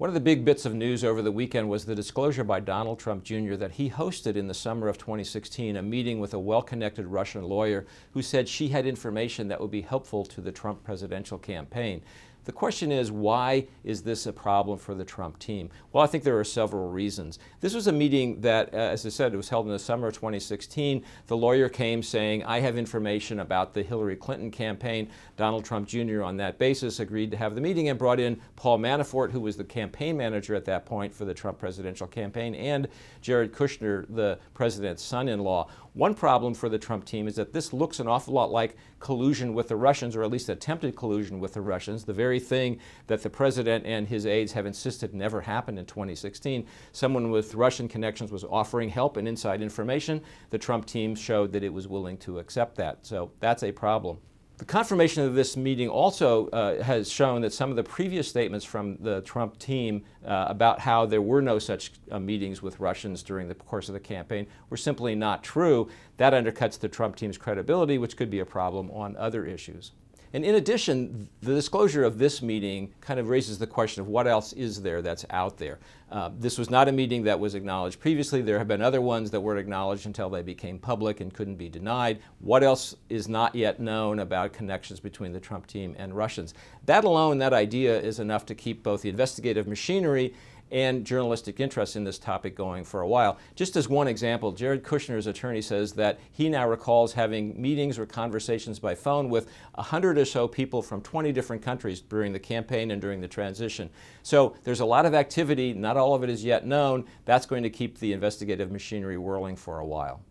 One of the big bits of news over the weekend was the disclosure by Donald Trump Jr. that he hosted in the summer of 2016 a meeting with a well-connected Russian lawyer who said she had information that would be helpful to the Trump presidential campaign. The question is, why is this a problem for the Trump team? Well, I think there are several reasons. This was a meeting that, as I said, it was held in the summer of 2016. The lawyer came saying, I have information about the Hillary Clinton campaign. Donald Trump Jr. on that basis agreed to have the meeting and brought in Paul Manafort, who was the campaign manager at that point for the Trump presidential campaign, and Jared Kushner, the president's son-in-law. One problem for the Trump team is that this looks an awful lot like collusion with the Russians, or at least attempted collusion with the Russians, the very thing that the president and his aides have insisted never happened in 2016. Someone with Russian connections was offering help and inside information. The Trump team showed that it was willing to accept that. So that's a problem. The confirmation of this meeting also has shown that some of the previous statements from the Trump team about how there were no such meetings with Russians during the course of the campaign were simply not true. That undercuts the Trump team's credibility, which could be a problem on other issues. And in addition, the disclosure of this meeting kind of raises the question of what else is there that's out there. This was not a meeting that was acknowledged previously. There have been other ones that were acknowledged until they became public and couldn't be denied. What else is not yet known about connections between the Trump team and Russians? That alone, that idea, is enough to keep both the investigative machinery and journalistic interest in this topic going for a while. Just as one example, Jared Kushner's attorney says that he now recalls having meetings or conversations by phone with 100 or so people from 20 different countries during the campaign and during the transition. So there's a lot of activity, not all of it is yet known. That's going to keep the investigative machinery whirling for a while.